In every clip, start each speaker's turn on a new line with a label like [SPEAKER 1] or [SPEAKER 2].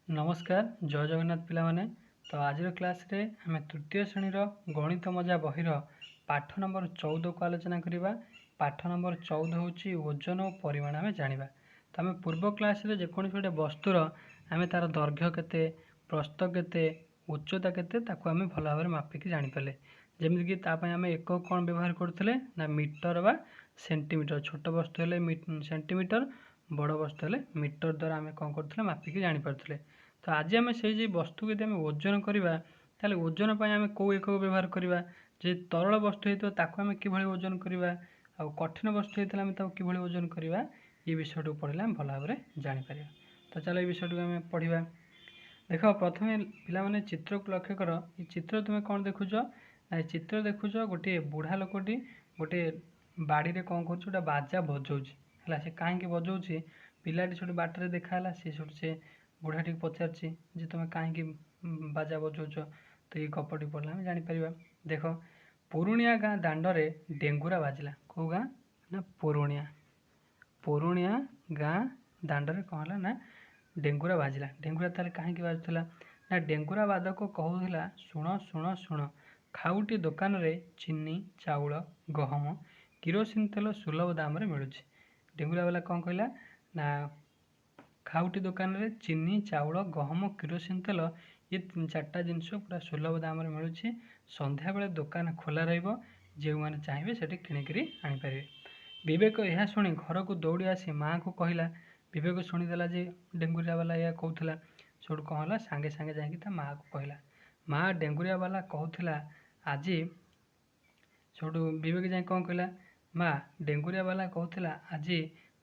[SPEAKER 1] नमस्कार जय जगन्नाथ पिला माने। तो आज क्लास रे आम तृतीय श्रेणी गणित मजा बहिर पाठ नंबर 14 को आलोचना करवा। पाठ नंबर 14 हूँ ओजन और परिमाण आम जाना। तो आम पूर्व क्लास रे जेकोसी गोटे वस्तुर आम तार दैर्घ्य केते, प्रस्थ केते, उच्चता केते ताको आम भल भाव मापिकी जानीपारे। जमीक आम एक कौन व्यवहार करते ना मीटर बा सेंटीमीटर। छोट वस्तु हेले सेंटीमीटर, बड़ वस्तु हेले मीटर द्वारा आम कौन करते मापिकी जानीपारे। तो आज आम से वस्तु यदि आम ओजन करवा ताले ओजन आम कौ एक व्यवहार करवा। जे तरल वस्तु होता आम कि ओजन करवा, आ कठिन वस्तु होता आम कि ओजन करवा, ये विषय पढ़ले आम भल भाव जापर। तो चलो ये विषय आम पढ़ा। देख प्रथम पे चित्र को लक्ष्य कर। ये चित्र तुम्हें कौन देखुच ना, चित्र देखुच गोटे बुढ़ा लोकटी गोटे बाड़ी में कौन कर बाजा बजाऊँ है। सी कहीं बजाऊँ पिलाटी सब बाटर देखाला से बुढ़ाटी पचार तुम कहीं बाजा बजाऊच। तो ये गपटी पढ़ला आम जापर। देख पुरुणिया गाँ दांडे डेंगुरा बाजिला। कौ गाँ ना पुरुणिया। पुरुणिया गाँ दांडे कौन है ना डेंगुरा बाजिला। डेंगुरा तार कहीं बाजुला ना डेंगुरा बादक कहूला शुण शुण शुण खाउटी दुकान रे चीनी चाउल गहम किरोसिन तेल सुलभ दाम रे मिलूँ। डेंगुरा वाला कौन कहला ना खाउटी दुकान रे चीनी चाउल गहम किरोसिन तेल ये 4टा जिनस पूरा सुलभ दाम रे मिलूँ। संध्या बेले दुकान खोला जो मैंने चाहिए से किणिकी आनीपारे। विवेक यह शुणी घर को दौड़ी आसी माँ को कहला। विवेक शुणीदेला जे डेंगुरिया वाला यह कहूला। सब कौन है सांगे सांगे जा माँ को कहला। माँ डेंगुरिया वाला कहूला आज सब विवेक जाए कौन कहला माँ डेंगुरिया वाला कहूला आज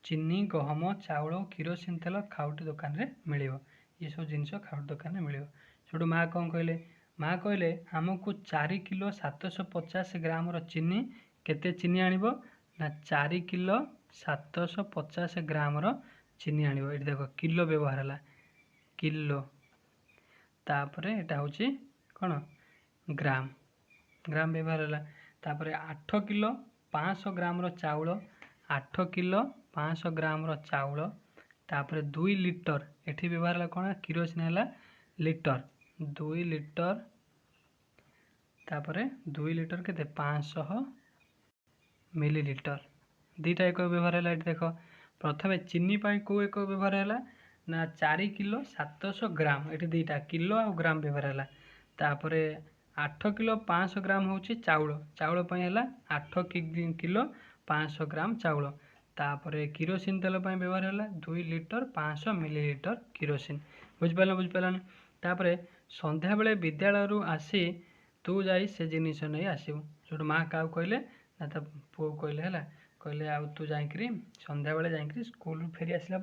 [SPEAKER 1] चीनी गहम चाउल किरोसिन तेल खाउटी दुकान रे मिलिबो। ये सब जिनस खाउटी दुकान रे मिलिबो। सब माँ कौन कहले माँ कहले आमको 4 किलो 750 ग्राम चीनी केते चीनी आनिबो ना 4 किलो 750 ग्राम चीनी आनिबो। ये देख किलो व्यवहार है किलो। तापरे एटा होची कौन ग्राम ग्राम व्यवहार है। तापरे 8 किलो 500 ग्राम चाउल 8 किलो 500 ग्राम चाउल। तापरे 2 लिटर एठी व्यवहार है कौन किरोसिन है लिटर 2 लिटर। तापरे 2 लिटर के 500 मिलीलिटर दीटा एक व्यवहार है। देख प्रथम चीनी को एक व्यवहार है ना 4 किलो 700 ग्राम ये दीटा किलो आ ग्राम व्यवहार है। तापर 8 किलो 500 ग्राम हूँ चाउल चाउल है 8 किलो 500 ग्राम चाउल। तापर किरोसिन तेल व्यवहार है 2 लिटर 500 मिलीलिटर किरोसिन। बुझिपारानी। तापर संध्या बेले विद्यालय आसी तू जा से जिनिस नहीं आसबू। जो माँ क्या कहले ना तो पुओ कहले है कहले आ तू जाकि संध्या बेले जा स्कूल फेरी आसला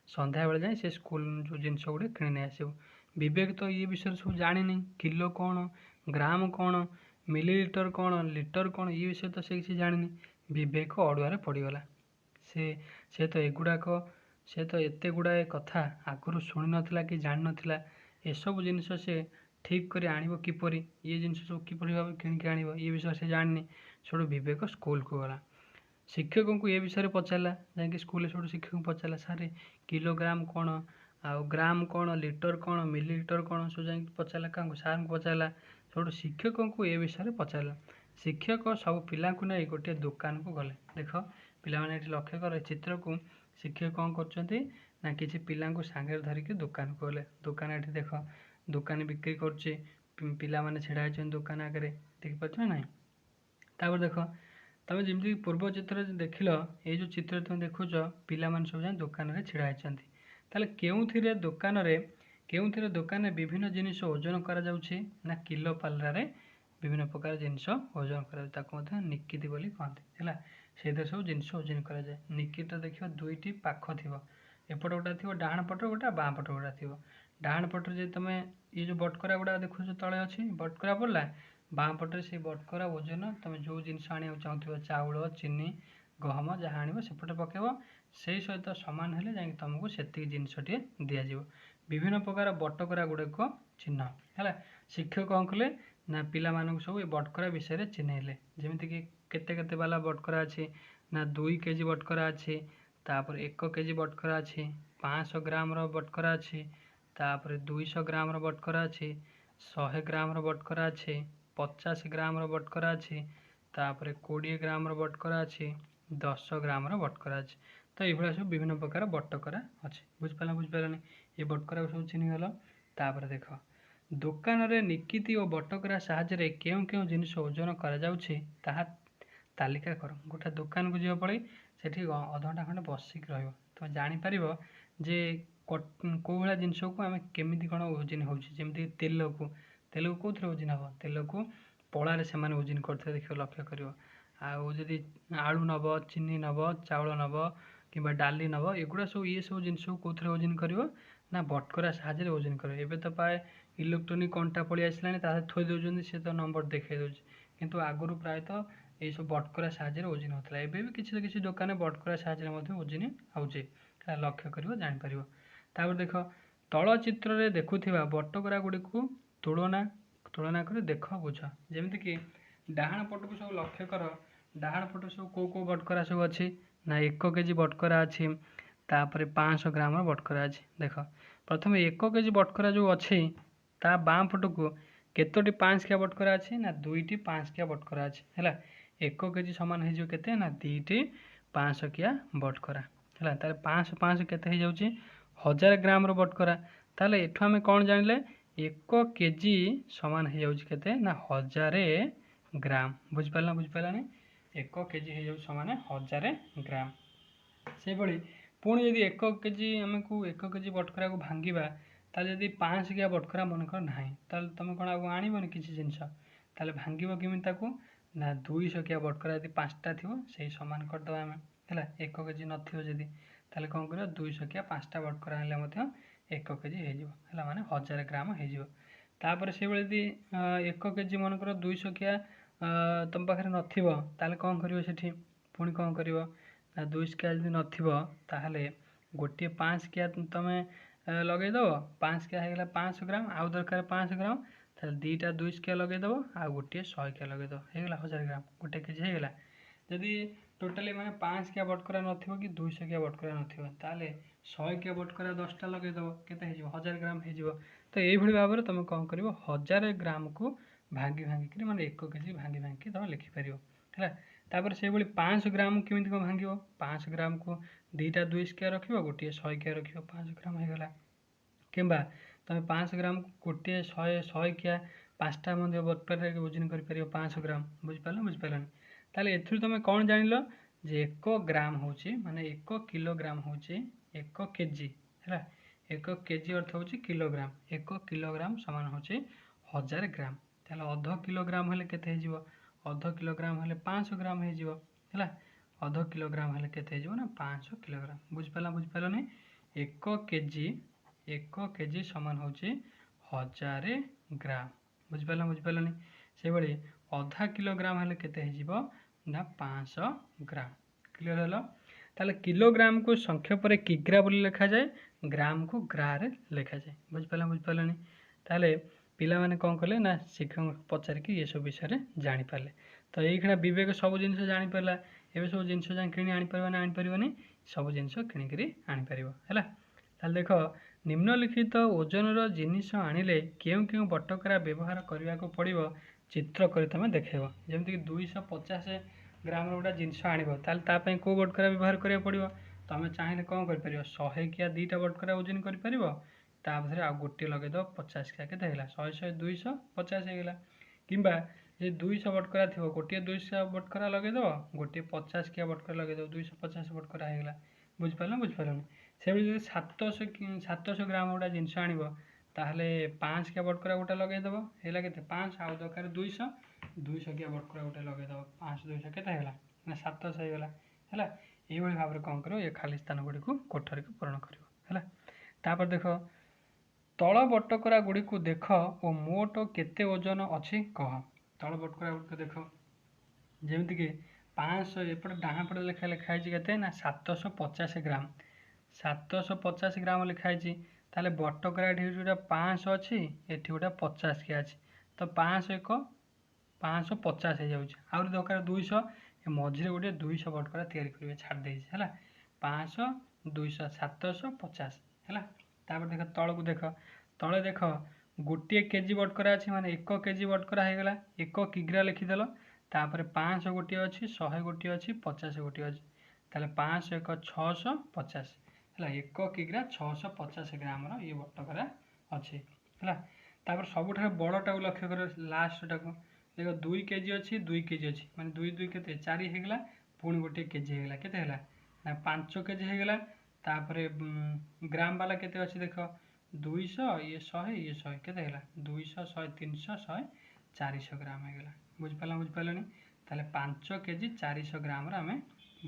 [SPEAKER 1] संध्या बेले जाए से स्कूल जो जिनस गुड़े कि नहीं आसबू। विवेक तो ये विषय सब जानी किलो कौन ग्राम कौन मिलीलिटर कौन लिटर कौन ये विषय तो से किसी जानी। विवेक अड़ुआर पड़गला। से तो एगुड़ाक से तो एत गुड़ाए कथा आगुरी शुणी नाला कि जान नाला। एसबू जिनस से ठीक कर आण किपरि ये जिनस सब किपरि भाव किणिकी आण ये विषय से जानी। सब विवेक स्कूल को गला। शिक्षक को ये विषय पचारा जा स्कूल सब शिक्षक पचारा सारे किलोग्राम कौन आ ग्राम कौन लिटर कौन मिलीलिटर कौन सब जा पचारा क्या सार को पचारा। सब शिक्षक को ये विषय पचारा। शिक्षक सब पिला नहीं गोटे दुकान को गले। देख पिला लक्ष्य कर चित्र को शिक्षक कौन कर किसी पिला सांगे धरिकी दुकान को गले। दुकान ये देख दुकान बिक्री कर छेड़ा दुकान आगे देखिपार ना। तापर देख तुम जमी पूर्व चित्र देखिल ये जो चित्र तुम देखुच पिला सब जाए दुकान में छिड़ा होती के दुकान में विभिन्न जिनिस ओजन करा किलो पाल्लारे विभिन्न प्रकार जिनस ओजन कर निकिति बोली कहते हैं। से सब जिनस ओजन कराए निकित देख दुईटी पाख थी एपट गोटा थी डाण पट गोटा बाँ पट गोटा थी। डाण पटे तुम ये जो बटकरा गुड़ा देखो तले अच्छी बटकरा पड़ा बाँ पटे से बटकरा ओजन तुम जो जिनस आने चाहूँ चाउल चीनी गहम जहाँ आण सेपटे पकेब से सहित सामान हेले जा तुमको से जिनसटे दिज्व। विभिन्न प्रकार बटकरा गुड़ाक चिन्ह है। शिक्षक कौन कले ना पिला सब ये बटकरा विषय चिन्हले जमीक केते बाला बटकरा अच्छी ना 2 केजी बटकरा अच्छी तापर 1 केजी बटकरा अच्छी 500 ग्राम बटकरा अच्छी तापर 200 ग्राम बटकरा अच्छी 100 ग्राम बटकरा अच्छी 50 ग्राम बटकरा अच्छी तापर 20 ग्राम बटकरा अच्छी 10 ग्राम बटकरा अच्छी। तो ये सब विभिन्न प्रकार बटकरा अच्छे बुझिपारा बुझिपारानी ये बटकरा सब चिन्हीगल। तापर देख दुकान रे निकिति और बटकरा साहाय्य केउं केउं जिनिस ओजन करा तालिका कर। गोटे दुकान को जीव पड़े सेठी अधघंटा खंडे बसिक रहिबो तो जानि परिबो जे को भाया जिनस को आम केमी कौन ओजन होमती तेल को कौन ओजन हम तेल को पड़ारे से ओजन करते देखिए लक्ष्य कर आदि आलू नब चीनी नब चाउल नब कि डाली नब एगुड़ा सब ये सब जिन कौन ओजन कर ना बटकरा साहाय्य ओजन कर। एबे तो प्राय इलेक्ट्रोनिक कंटा पलि आसला थोई दौरान सी तो नंबर देखा दूसरी किंतु आगुरी प्रायतः ये सब बटकरा साहाय्य ओजन होता है। एबे भी किसी दुकान बटकरा साहाय्य ओजन होचे लक्ष्य कर जापर। तापर देख तल चित्र देखुवा बटकरा गुड़ी को तुलना तुलना कर देख बुझ जमीक कि डाहाण पट को सब लक्ष्य कर डाहाण पट सब कौ बटकरा सब अच्छी ना 1 केजी बटकरा अच्छी तापर 500 ग्राम बटकरा अच्छी। देख प्रथम 1 केजी बटकरा जो अच्छी ता बाँ पट को केतोटी 5 किया बटकरा अच्छी ना 2टी 5 किया बटकरा अच्छी है 1 केजी सामान हो केते ना 2टी 500 किया बटकरा है। ताले 500 500 केते हो जाउची 1000 ग्राम बटकरा ताले एठु आमे कौन जानिले 1 केजी सामान हो जाउची केते ना 1000 ग्राम बुझिपारला 1 केजी हो जाउची सामान 1000 ग्राम। से भली पुणी यदि 1 केजी आमको 1 केजी बटकरा को भांगिबा ताले यदि 5 किया बटकरा मनकर नाही ताले तुम कौन आगु आनिबनी किसी जिनस ताले भांगिबो केमि ताकू ना 200 किया बटकरा यदि 5टा थी से सामान करदे आम है 1 केजी नथिबो जदि ताले कौन कर 200 किया 5टा बटकरा आनले 1 केजी हो माने 1000 ग्राम हो। तापर से यदि 1 केजी मनकर 200 किया तुम पाखे नथिबो ताले कौन करिवो सेठी पुणी कौन करिवो ना 200 किया यदि नथिबो ताहले गोटे 5 किया तुम लगे दो 5 किया होगा 500 ग्राम आउ दरकार 500 ग्राम ताहले 2टा 200 किया लगे दो आ गोटे 100 किया लगे दो होगा 1000 ग्राम गोटे केजी होगा। जदि टोटाली माने 5 किया बटकरा नथिबो कि 200 किया बटकरा नथिबो ताले 100 किया बटकरा 10टा लगे दो केते हो 1000 ग्राम हो। तो यही भाव में तुम कौन कर 1000 ग्राम को भांगी भांगिक माने 1 केजी भांगी भांगी तुम लिखिपर है। तापर से भाई 500 ग्राम केमी कौन भांग 500 ग्राम को 2टा 200 किया रख गोटे 100 किया रख 500 ग्राम होगा कि तुम 500 ग्राम गोटे 100 किया 5टा बटकरा ओजन कर 500 ग्राम बुझिपारानी ताले एथुर तुम कौन जान जे 1 ग्राम हूँ माने 1 किलोग्राम हूँ 1 केजी है 1 केजी अर्थ हूँ किलोग्राम 1 किलोग्राम सामान हूँ 1000 ग्राम ताले अध किलोग्राम हेले केते हो अध किलोग्राम हेले 500 ग्राम हो है अध किलोग्राम हेले केते हो ना 500 किलोग्राम बुझिपारानी 1 केजी सामान हूँ 1000 ग्राम बुझिपारानी से भाई आधा किलोग्राम हेले केते हो ना 500 ग्राम क्लियर है। ताले किलोग्राम को संख्या पर किग्रा बोली लिखा जाए ग्राम को ग्रा रे लिखा जाए बुझिपारानी ताले पिला माने कौन कले ना शिक्षक पचारिक ये सब विषय जानी पारे। तो ये विवेक सब जिन जानी पारा एवं सब जिन कि आनीपर ना आनीपारे सब जिन किणिक आनीपर है। ताले देख निम्नलिखित ओजन जिनिस आनिले केउं केउं बटकरा व्यवहार करने को पड़ो चित्र कर तुम देखेब जमीक 250 ग्राम गोटा जिनस आने कौ बटकरा व्यवहार करा पड़ो तुम चाहिए कौन कर 100 किया 2टा बटकरा ओजन कर आ गोटे लगे दो 50 किया के 100 100 200 50 होगा कि 200 बटकरा थी गोटे 200 बटकरा लगे दो गोटे 50 किया बटकरा लगे दो 250 बटकरा होगा बुझिपारानी से 700 ग्राम गोटा जिनस आण ताहले 5 किया बटकरा गोटे लगेदेव है के 5 आउ दरकार 200 किया बटकरा गोटे लगेदेव 5 200 के ना 700 होगा है ये भाव में कौन कर खाली स्थान गुड़ी को कोठरी को पूरण कर है। देख तल बटकरा गुड़ी को देख और मोट केते ओजन अच्छी कह तल बटकरा गुड़ी देख जमीक 500 एपटे डाहा पटे लिखाई के ना 750 ग्राम 750 ग्राम लिखाई ताले बटकरा ये 500 अच्छी एटी गोटे 50 किया अच्छी तो 500 1 550 हो जाऊँगी आउरी दरकार 200 मझे गोटे 200 बटकरा तैयारी करेंगे छाड़ है 500 200 750 है तापर देख तलू देख तले देख गोटे केजी बटकरा अच्छी माने 1 केजी बटकरा हो गला 1 किग्रा लिखिदेल तापर 500 गोटे अच्छी 100 गोटे अच्छी 50 गोटे अच्छी ताले 500 1 650 है 1 किग्रा 650 ग्राम ये बटकरा अच्छी है तापर सबुठ बड़टा लक्ष्य कर लास्टा को देख 2 केजी अच्छी 2 केजी अच्छी माने 2 2 के 4 होगा पुणी गोटे केजी होगा केते ना 5 केजी होगा तापर ग्राम वाला केते अच्छी देख 200 ये 100 ये 100 केते होगा 200 100 300 100 400 ग्राम होगा बुझिपारे ताले 5 केजी 400 ग्राम आम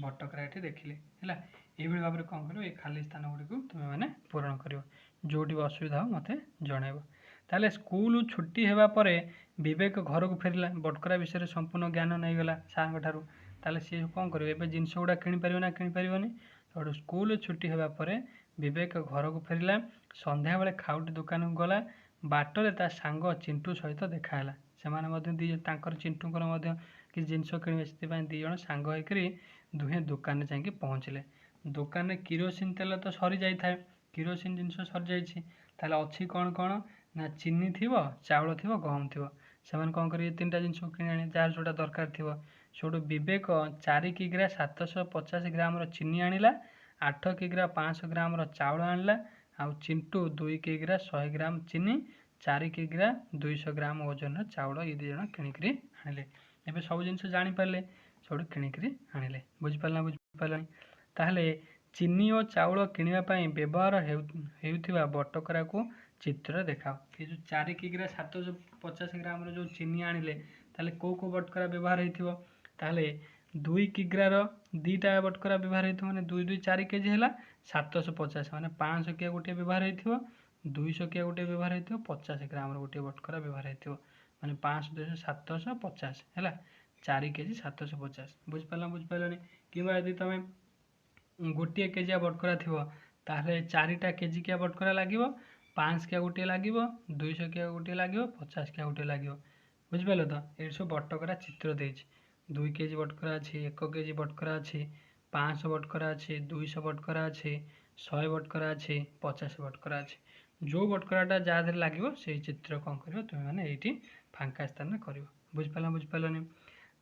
[SPEAKER 1] बटकरा ये देखिले है ये भाव में कौन कर खाली स्थान गुड़ी को तुम्हें मैंने पूरण कर जो असुविधा हो मत जनइब ताले स्कूल छुट्टी होगापर विवेक घर को फेरला बटकरा विषय संपूर्ण ज्ञान नहीं गला सार ठारू ताले सी कौन कर जिनस गुड़ा किपर ना किपरनी तो स्कूल छुट्टी होगापर विवेक घर को फेरला संध्या बेले खाउटी दुकान को गला बाटरे ता सांग चिंटू सहित देखाला से चिंटूर कि जिनस किणवे से दिज सांग होकर दुहे दुकान जाकि पहुँचले दुकान में किरोसिन तेल तो सरी जाए किरोसिन जिनस सरी जाए अच्छी कौन कौन ना चीनी थी चाउल थी गहम थी से कौन कर 3टा जिनस कि जार जोटा दरकार थी से विवेक 4 किग्रा 750 ग्राम चीनी आणला 8 किग्रा 500 ग्राम चाउल आणला आउ चिंटू 2 किग्रा 100 ग्राम चीनी 4 किग्रा 200 ग्राम ओजन चाउल ये दिज किणिक आनिले एवं सब जिन जापारे सब किणिक आनिले बुझिपारा ताहले चीनी और चाउल किणापी व्यवहार होता बटकरा को चित्र देखाओ ये जो 4 किग्रा 750 ग्राम जो चीनी आनिले ताले को बटकरा व्यवहार होता 2 किग्रार 2टा बटकरा व्यवहार होता मैंने 2 2 4 केजी है 750 माने 500 किया गोटे व्यवहार होता 200 किया गोटे व्यवहार होता 50 ग्राम गोटे बटकरा व्यवहार होता माने 500 200 750 है 4 केजी 750 बुझिपारा कि तुम गोटे केजिया बटकरा थी ताहले 4टा केजी किया बटकरा लगे 5 किया गोटे लगे 200 किया गोटे लगे 50 किया गोटे लगे बुझिपारे तो ये सब बटकरा चित्र देती 2 केजी बटकरा अच्छी 1 केजी बटकरा अच्छी 500 बटकरा अच्छी 200 बटकरा अच्छी 100 बटकरा अच्छी 50 बटकरा अच्छी जो बटकराटा जहाँ लगे से चित्र कौन कर तुम्हें मैंने ये फांका स्थान में कर बुझिपारानी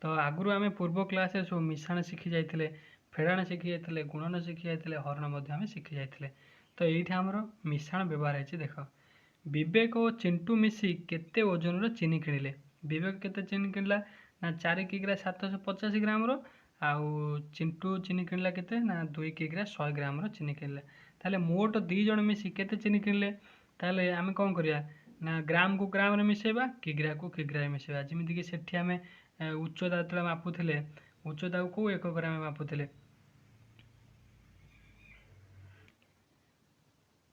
[SPEAKER 1] तो आगुरी आम पूर्व क्लास सब मिशाण शिखी जाते फेड़ाण शिखी जाते गुणन शिखी जाते हरण शिखी जाते तो ये आमर मिशाण व्यवहार है देख विवेक और चिंटू मिसी केते ओजन चीनी किणिले विवेक केते चीनी किणला ना 4 किग्रा 750 ग्राम आउ चिंटू चीनी किणला केते ना 2 किग्रा 100 ग्राम चीनी किणले ताले मोट 2 जण मिसी केते चीनी किणले ताले आमे कौन करिया ना ग्राम को ग्राम रे मिसेबा किग्रा को किग्रा मिसेबा जेमिति कि सेठी आमे उच्चता जो मापुले उच्चता को 1 ग्राम मापुले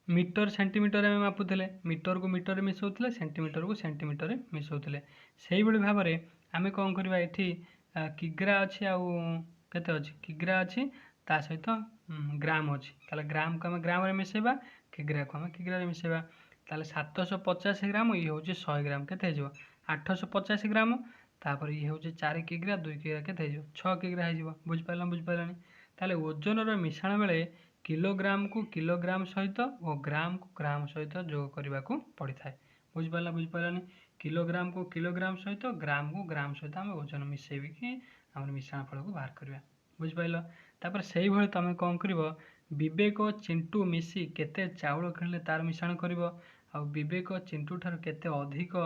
[SPEAKER 1] मीटर सेंटीमीटर में मापुले मीटर को मीटर मिसाऊले सेंटीमीटर को सेंटीमीटर मिसाऊले से भाव में आम कौन करवा ये किग्रा अच्छी आते अच्छी किग्रा अच्छी ता सहित ग्राम अच्छी ताले ग्राम को आम ग्राम में मिसेबा किग्रा को आम किग्रा मिसेबा ताले 750 ग्राम ये हूँ 100 ग्राम के 850 ग्राम तापर ये हूँ 4 किग्रा 2 किग्रा के 6 किग्रा हो बुझिपारा ताले ओजन मिशाण बेले किलोग्राम को किलोग्राम सहित और ग्राम को ग्राम सहित जोग करने को पड़ी था बुझिपारानी किलोग्राम को किलोग्राम सहित ग्राम को ग्राम सहित आम ओजन मिसेबी कि आम मिश्रण फल को बाहर करवा बुझिपार तापर से भाई तुम कौन कर विवेक चिंटू मिसी केते चाउल किणले तार मिश्रण कर विवेक चिंटू ठार केते अधिक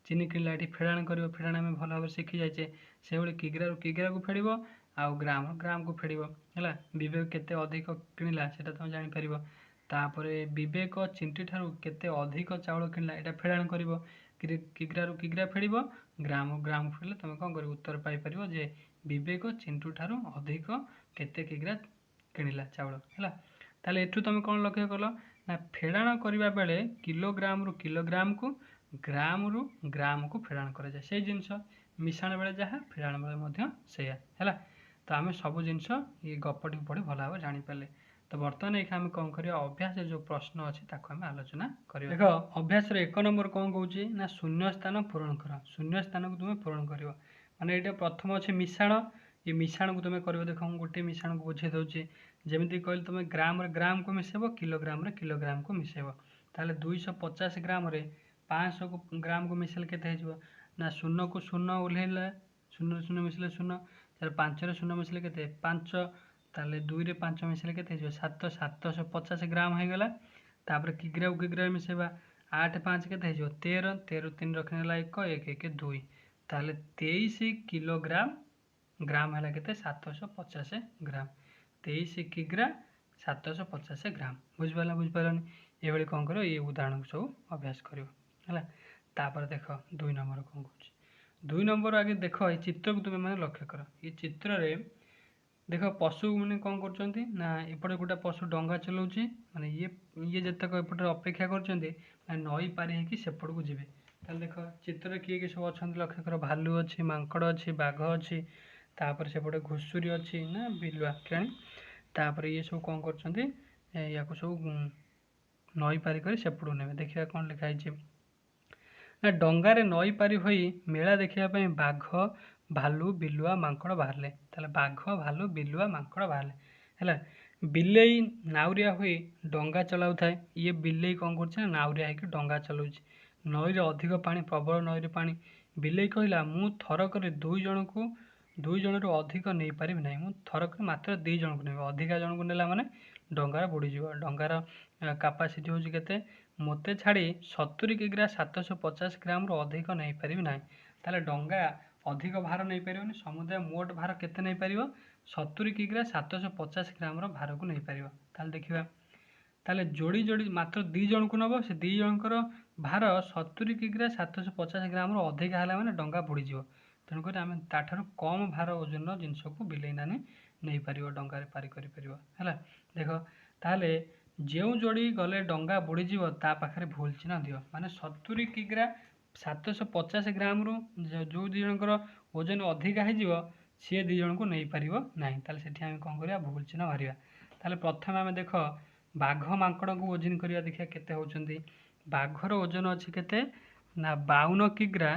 [SPEAKER 1] चीनी किणला ये फेड़ाण कर फेड़ाण आम भल भाव शिखी जाए से भाई किग्रा किग्रा को फेड़ आउ ग्राम ग्राम को फेड़ है विवेक केते अधिक किणला से तुम जापर तापर विवेक चिंटी ठार केते अधिक चाउल किणला यहाँ फेड़ाण कर किग्रा किग्रा फेड़ ग्राम ग्राम फेड़े तुम कौन कर उत्तर पाइपर जे विवेक चिंटू ठार अधिक केते किग्रा किणला चाउल है ताले एठू तुम कौन लक्ष्य कल ना फेड़ाण करने बेले किलोग्राम रु किलोग्राम को ग्राम रु ग्राम को फेड़ाण कर से जिनस मिशाण बेले जहाँ फेड़ाण बेले से है तो आम सब जिनस ये गपटी पढ़ी भल भाव जापारे तो बर्तमान ये आम कौन कर अभ्यास जो प्रश्न अच्छी आम आलोचना कर देख अभ्यास 1 नंबर कौन कौन ना शून्य स्थान पूरण कर शून्य स्थान को तुम्हें पूरण कर माने ये प्रथम अच्छे मिशाण ये मिशाण को तुम्हें कर देख गोटे मिशाण को बुझे दूसरी जमी कहली तुम ग्राम को मिसेब किलोग्राम को मिसेब ताले 250 ग्राम रे 500 ग्राम को मिसेल केते हेजिवो ना 0 को 0 ओल्हेला 0 0 मिसले 0 ताले 5 रे 0 मिसले केते 5 ताले 2 रे 5 मिसले केते हेजिवो 750 ग्राम हे गला तापर किग्रा मिसेबा 8 5 केते हेजिवो 13 13 3 रखनेला 1 1 1 2 ताले 23 किलोग्राम ग्राम है केते 750 ग्राम 23 किग्रा 750 ग्राम बुझिपारनी ये कौन कर ये उदाहरण को सब अभ्यास कर तापर देख 2 नंबर कौन कह 2 नंबर आगे देख ये चित्र को तुम मैंने लक्ष्य कर ये चित्र रे देख पशु मैंने कौन कर ना एपटे गोटे पशु डंगा चलाऊँच माने ये जितक एपटे अपेक्षा कर नई पारी होगी सेपट को जी देख चित्र किए किए सब अच्छा लक्ष्य कर भालू अच्छी मांकड़ अच्छी बाघ अच्छी तापर सेपटे घुषुरी अच्छी ना बिलुआ केणी तापर ये सब कौन कर या सब नई पारी कर सेपट ने देखा कौन लिखाई ना डंगारे नई पारी हो मेला देखापी बाघ भालू बिलुआ मांकड़ बाहर ताले बाघ भालू बिलुआ मांकड़ बाहर है बिलेई नाउरिया हुई डंगा चलाऊ थाए ये बिलेई कौन कर नाउरिया होकर डंगा चलाऊ नई अधिक पानी प्रबल नई पानी बिलेई कहला मु थरक 2 जन को 2 जन रु अधिक नहीं पारि ना मु थरक मात्र 2 जन को नहीं अधिका जन को नेला माने डंगार बुड़ीज डंगार कैपेसिटी हूँ के मत छाड़ी 70 किग्रा 750 ग्राम रु अधिक नहीं पारि ना ताले डंगा अधिक भार नहीं पार समुदाय मोट भार केते नहीं पार 70 किग्रा 750 ग्राम भार को नहीं पार ताले देखा ताले जोड़ी जोड़ी मात्र 2 जन को नब से 2 जनकर भार 70 किग्रा 750 ग्राम अधिका है मैंने डंगा बुड़ीज तेणुक आम ताठार कम भार ओजन जिनस को बिलेई नानी नहीं पार डंगार पारि है देख ताले जो जोड़ी गले डंगा बुड़ीज पाखे भूल चिन्ह दियो माने 70 किग्रा 750 ग्राम रु जो 2 जनकर ओजन अधिका हो सी 2 जन को नहीं पार ना ताले सेठी आम कौन करिया भूल चिन्ह मारिया ताले प्रथम आम देख बाघ मांकड़ को ओजन करिया देखिया केते होचंदी बाघर ओजन अच्छी केते ना 52 किग्रा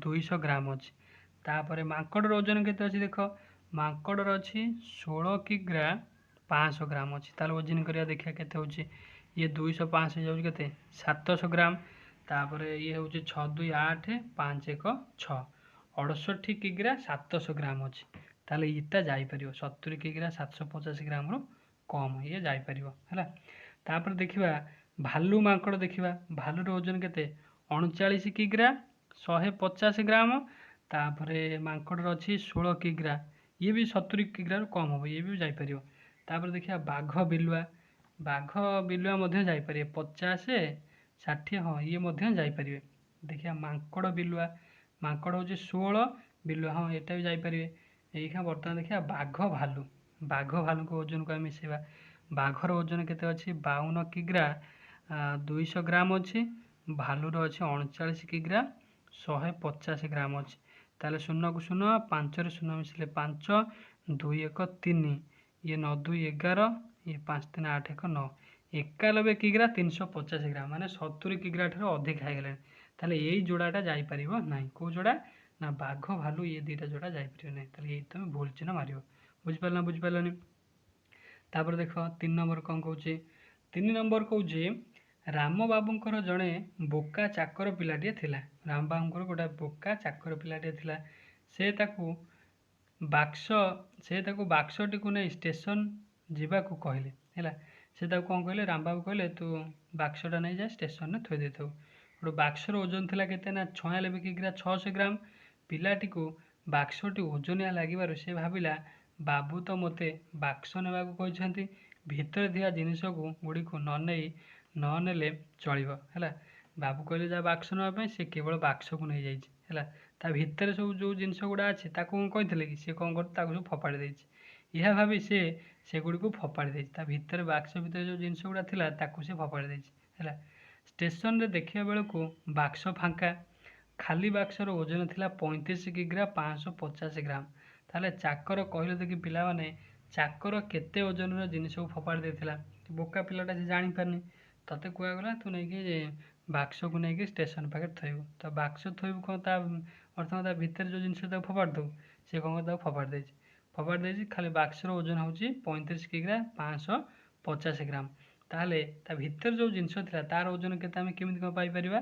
[SPEAKER 1] 200 ग्राम अच्छी तापर मांकड़ ओजन केते अच्छी देख मांकड़ अच्छी 16 किग्रा 500 ग्राम अच्छी ताले ओजन करिया देखिया केते होची ये 200 500 जाउची केते 700 ग्राम तापर ये होची 6 2 8 5 1 6 68 किग्रा 700 ग्राम अच्छी ताले इटा जाई परियो 70 किग्रा 750 ग्राम रो कम ये जाई परियो हैला तापर देखिबा भालू मांकड़ देखिबा भालू रो ओजन केते 39 किग्रा 150 ग्राम तापर मांकड़ अच्छी 16 किग्रा ये भी 70 किग्रा रो कम हो ये भी जाई परियो तापर देखिबा बाघ बिलुआ मध्य जाई परिए 50 60 हाँ ये मध्य जाई परिए देखिया मांकड़ बिलुआ मांकड़ होची 16 बिलुआ हाँ एटा भी जाई परिए एखा बर्तमान देखिया बाघ भालू को ओजन को मिसेबा बाघर ओजन केते अच्छी 52 किग्रा 200 ग्राम अच्छी भालूर अच्छी 39 किग्रा 150 ग्राम अच्छी ताले 0 को 0 5 रे 0 मिसले 5 2 1 3 ये 9 2 11 ये 5 3 8 1 9 91 किग्रा 350 ग्राम माने 70 किग्रा ठार अधिक है ताले यही जोड़ाटा जाई परिबो नाही को जोड़ा ना बाघ भालू ये दुईटा जोड़ा जाई परिबो नाही ताले यही तुम भूल चिन्ह मारियो बुझी पारलनी तापर देख 3 नंबर कौन कौच 3 नंबर कौच राम बाबूंकर जड़े बोका चाकर पिलाटे थिला राम बाबूंकर गोटे बोका चाकर पिलाटे थिला से ताकू बाक्सटी को नहीं स्टेशन जीवाकू कहले है से कौन कहले राम बाबू कहले तू बाक्सटा नहीं जा स्टेशन में थोई दे गोटे बाक्सर ओजन थिला केते ना 96 किग्रा 600 ग्राम पिलाटी को बाक्सटी ओजनिया लगे से भाविला बाबू तो मते बाक्स नेबा कहते भितर थिया जिनिस को गुड़ी को न नेले चलिबो हैला बाबू कहले जा बाक्स नापी से केवल बाक्स को नहीं जाइए ता भितर सब जो जिनस गुड़ा अच्छे कहते कि सी कौन कर सब फपाड़ी देछि यह भावी से गुड़ी को फपाड़ी देछि ता भितर बाक्स भितर जो जिनस गुड़ा थिला ताकू से फपाड़ी देछि हैला स्टेशन रे देखिया बेल को बाक्स फांका खाली बाक्सर ओजन थिला 35 किग्रा 550 ग्राम ताले चाकर कहले देखि पिला माने चाकर केते ओजन जिनिस को फपाड़ी देथिला बोका पिलाटा से जानी पारनी तते कुआ गला तू नहीं कि बाक्स को नहीं कि स्टेशन पाखे थोबू तो बाक्स थोबू कौन अर्थात ता भीतर जो जिनस फपाड़ दो से कौन फपाड़ खाली बाक्सर ओजन हूँ 35 किग्रा 550 ग्राम ताहले ता भितर जो जिनस थिला तार ओजन केते आमे केमिति कोन पाई परिबा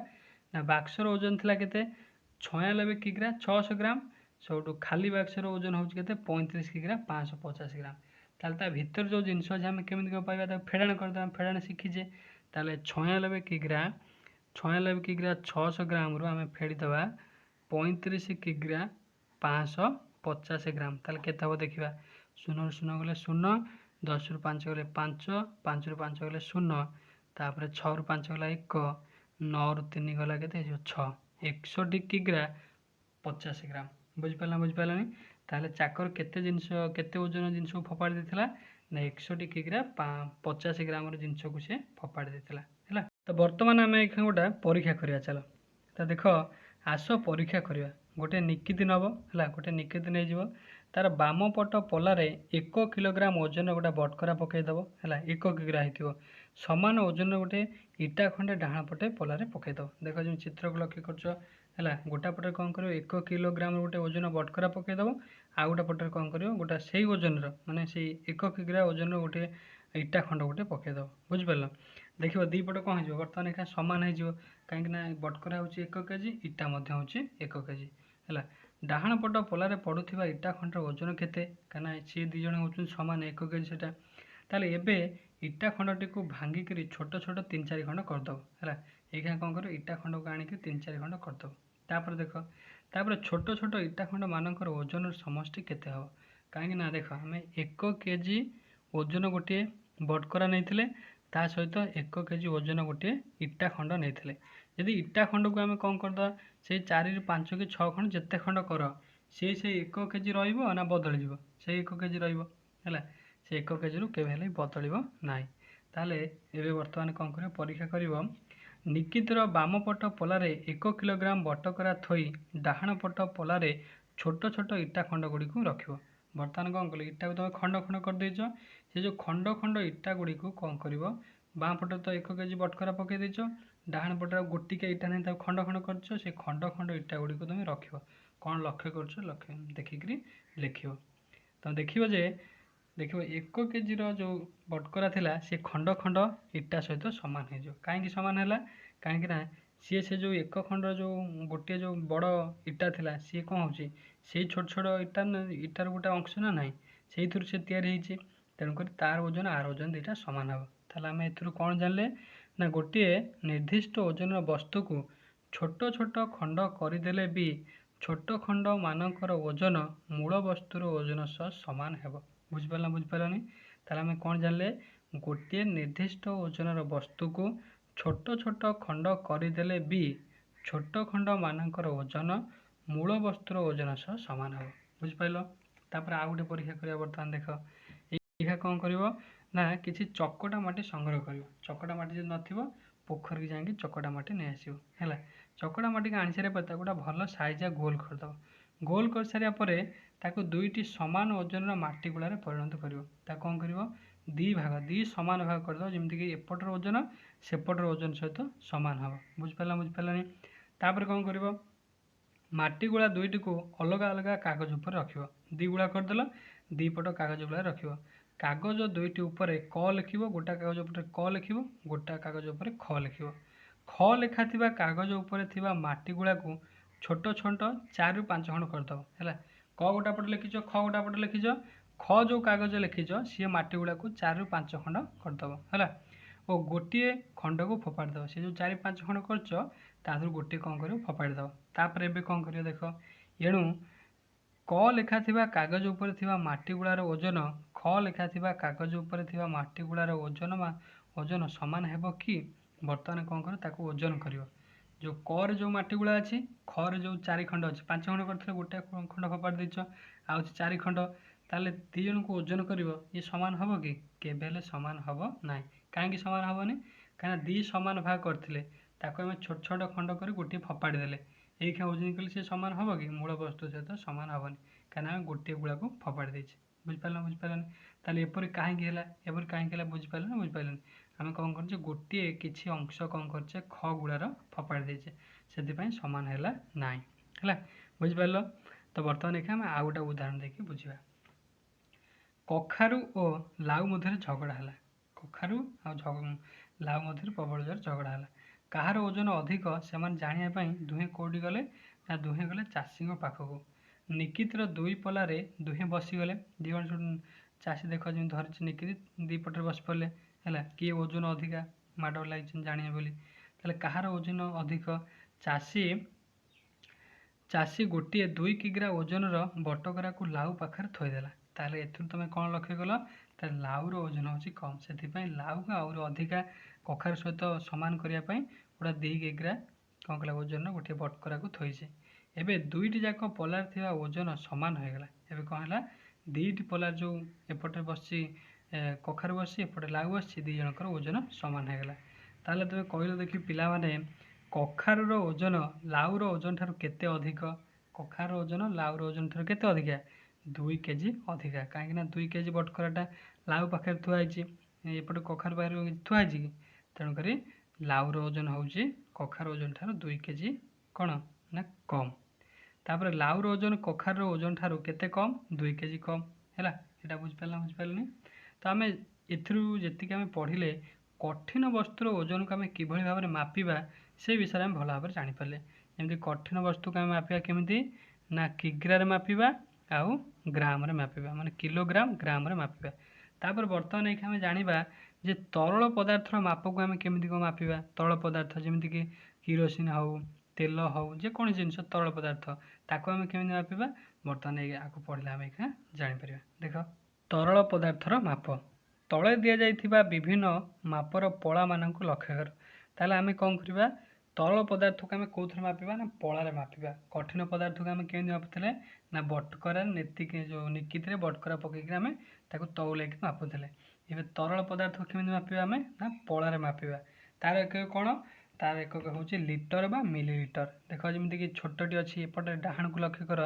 [SPEAKER 1] ना बाक्सर ओजन थिला केते 96 किग्रा 600 ग्राम सोटू खाली बाक्सर ओजन होउछ केते 35 किग्रा 550 ग्राम ताहले ता भितर जो जिनस जे आमे केमिति कोन पाइबा ता फेडाण करदा फेडाण शिखिजे ताहले 96 किग्रा 600 ग्राम रु आमे फेडी दबा 35 किग्रा 550 ग्राम ताहले केते हो देखिबा 0 0 गले 0 10 रु 5 गले 5 5 रु 5 गले 0 तापर 6 रु 5 गला 1 9 रु 3 गला केते 6 100 किग्रा 50 ग्राम बुझि पालानी ताहले चाकर केते जिंस केते ओजन जिंस फोपाड़ी देथिला ना 100 किग्रा 50 ग्राम रो जिंस को से फोपाड़ी देथिला हैला। तो वर्तमान आमे एखन गोटा परीक्षा करिया चलो तो देखो आस परीक्षा करिया गोटे निकिति नब हैला गोटे निकिति नै जिवो तार बाम पट पलारे 1 किलोग्राम ओजन गोटा बटकरा पकई दबो हैला 1 किग्रा हेतिवो समान ओजन गोटे इटा खंडे डाहाण पटे पलारे पकई दबो देखो जे चित्र को लक्ष्य करछो हैला गोटा पटे कोन करियो 1 किलोग्राम गोटे ओजन बटकरा पकई दबो आ गोटा पटे कोन करियो गोटा सेही ओजन रो माने सेही 1 किग्रा ओजन गोटे इटा खंड गोटे पकई दबो बुझि परलो देखिबो दी पटे कोन हिजो वर्तमान एका समान हे जिवो काहेकि ना बटकरा होची 1 केजी इटा मध्ये होची 1 केजी हैला डाहाण पट पलारे पडुथिबा इटा खंडर ओजन केते काना सी दी जण होचुन समान 1 केजी सेटा ताले एबे इटा खंडटी को भांगी करी छोट छोट 3-4 खंड कर दबो हैला एखा कोन करो इटा खंड को आनी के 3-4 खंड कर दबो तापर देखो तापर छोट छोट इटा खंड मानकर ओजन समष्टि केते हो काहेकि ना देखो हमें 1 केजी ओजन गोटे बटकरा नैथिले ता सहित 1 केजी ओजन गोटे इटा खंड नैथिले यदि इटा खंड को आमे कोन करदा से 4 रु 5 कि 6 खंड जत्ते खंड कर से 1 केजी रहिबो ना बदल जिवो से 1 केजी रहिबो हैला से 1 केजी रु केबे हेले बदलिबो नाही ताले एबे वर्तमान कोन करियो परीक्षा करिवो निकितर बाम पट पलारे 1 किलोग्राम बटकरा थोई डाहाण पट पलारे छोट छोट इटा खंड गुडी को रखिबो वर्तमान कोन कले इटा को तुम खंड खंड कर देइछो से जो खंड खंड इटा गुडी को कोन करिवो बाम पट तो 1 केजी बटकरा पके देइछो डाहाण पट गोटिका इटा नै ता खंड खंड करछो से खंड खंड इटा गुडी को तुम रखिबो कोन लक्ष्य करछो लक्ष्य देखिकरी लिखिबो तो देखिबो जे देखिबो 1 केजी रो जो बटकरा थिला से खंड खंड इटा सहित समान हे जो काहे समान हैला काहे ना से जो 1 खंड जो गोटे जो बड़ इटा थिला से कोन होची से छोट छोट इटा इटार गोटे अंश ना नाही सेही थुर से तयार हेची तेन कर तार ओजन आर ओजन दुटा समान हबो ताला हम एथुर कोन जानले ना गोटे निर्दिष्ट ओजन वस्तु को छोट छोट खंड करि देले भी छोट खंड मानकर ओजन मूल वस्तुर ओजन सह समान हेबो बुझि पारलानी ताला हम कोन जानले गोटे निर्दिष्ट ओजन वस्तु को छोट छोट खंड करि देले भी छोट खंड मानकर ओजन मूल वस्तुर ओजन सह समान हेबो बुझि पाइलो तापर आ गोटे परीक्षा करिया वर्तमान देखो एहा कोन करिवो ना किछि चकटा माटी संग्रह करिवो चकटा माटी जे नथिवो पोखर की जांगी चकटा माटी नै आसीबो हैला चकटा माटी का आनी सारे पता गोटा भल साइजा गोल कर दबो गोल कर सारिया परे ताको दुईटी समान ओजन माटी गुड़ा परिणत करिवो ता कोन करिवो दी समान भाग कर दो जेमति कि एपटर ओजन सेपटर ओजन सहित समान हबो बुझ पालानी तापर कोन करिवो माटी गुड़ा दुईटी को अलग अलग कागज ऊपर रखिवो दी गुड़ा कर देला दी पट कागज गुड़ा रखिवो कागज दुईटी ऊपर क लिखिवो गोटा कागज ऊपर क लिखिवो गोटा कागज ऊपर ख लिखिवो ख लेखा थिबा कागज ऊपर थिबा माटी गुड़ा को छोट छोट 4 रु 5 खंड कर दबो हैला क गोटा पट लिखिचो ख गोटा पट लिखिचो ख जो कागज लिखिचो सी माटी गुड़ा को 4 रु 5 खंड कर दबो हैला ओ गोटे खंड को फोपाड़ दबो से जो 4-5 खंड करचो तादर गोटे कोन करियो फोपाड़ दबो तापर एबे कोन करियो देखो एणु क लेखा थिबा कागज ऊपर थिबा माटी गुड़ार ओजन ख लेखा थिबा कागज ऊपर थिबा माटी गुड़ार ओजन समान हेबो कि वर्तमान कोन करियो ताको ओजन करियो जो क रे जो माटी गुड़ा अछि ख रे जो 4 खंड अछि 5 खंड करथले गोटे खंड फोपाड़ दिचो आ 4 खंड ताले दी जन को ओजन करिवो ये समान हबो कि केबेले समान हबो नाही काहे समान हबोनी काहे दी समान भाग करथिले ताको हम छोट छोट खंड करी गोटे फोपाड़ी देले एई खा ओजन कले से समान हबो कि मूल वस्तु सहित समान हबोनी काहे हम गोटे गुड़ा को फोपाड़ी देछि बुझ पारलानी ताले एपरि काहे गेला एपरि काहे गेला बुझ पारलानी हम कोन करछे गोटे किछि अंश कोन करछे ख गुड़ार फोपाड़ी देछे सेति पई समान हैला नाही हैला बुझ पारलो तो वर्तमान एखा हम आ गोटा उदाहरण देखि बुझिबा कखारु ओ लाउ मध्य झगड़ा हैला कखारू लाउ मध्य प्रबल जोर झगड़ा है कहार ओजन अधिक से जानापी दुहे कौटी गले ना दुहे गले चाषी पाखक निकितर दुई पलार दुहे बसीगले दिज चाषी देख जमी धरी निकित दीपटे बस पड़े है किए ओजन अधिका माड़ लगी जाना बोली कहार ओजन अधिक चाषी चाषी गोटे 2 किग्रा ओजन बटकरा को लाउ पाखे थोदेला ताले तुम कौन लक्ष्य कल लाउर ओजन हूँ कम से लाउ को आहुरी अधिका कखार सहित सामान करने गोटा 2 किग्रा कौन कला ओजन गोटे बटकरा को थोचे एवं दुईटी जाक पलार थी ओजन सामान होगला एवं कौन है दुईटी पलार जो एपटे बस कखार बस एपटे लाउ बस दी जनकर ओजन सामान होगला ताले तुम कहल देखी पिला माने कखार ओजन लाउर ओजन ठार केते अधिक कखार ओजन लाउर ओजन ठार केते अधिका 2 केजी अधिका कहीं 2 केजी बटकराटा लाउ पाखे थुआई एपटे कखार पाखे थुआई कि तेणुक लाउर ओजन हूँ कखार ओजन ठार 2 केजी कौन ना कम तापर लाउर ओजन कखार ओजन ठार केते कम 2 केजी कम है यहाँ बुझिपारे तो आम एथी आम पढ़ले कठिन वस्तुर ओजन को आम कि भाव में मापिबा से विषय में भल भाव जानीपारे जमी कठिन वस्तु को आम मापिबा केमी ना किग्रार मापिबा आउ ग्राम रे मापिबा माने किलोग्राम ग्राम रे मापिबा तापर बर्तमान एक आम जानिबा जे तरल पदार्थर माप को आम केमी कौन मापिबा तरल पदार्थ जमीक किरोसिन हो तेल हो जेको जिनस तरल पदार्थ ताको आम केमी मापिबा बर्तमान आगे पढ़ले आम एक जानीपर देख तरल पदार्थर माप तले दि जाइथिबा विभिन्न मापर पड़ा मानक लक्ष्य कर ताले आम कौन करबा तरल पदार्थ को आम कौन मापिबा ना पड़ार मापिबा कठिन पदार्थ को आम केमी मापुले ना बटकरा नीति जो निकित बटकरा पकईकि आम ताको तौलेक मापुले ए तरल पदार्थ को केमी मापिबा आम ना पड़ार मापिबा तार एक कौन तार एक हूँ लिटर बा मिलीलिटर देख जमीक छोटी अच्छी एपटे डाहाण को लक्ष्य कर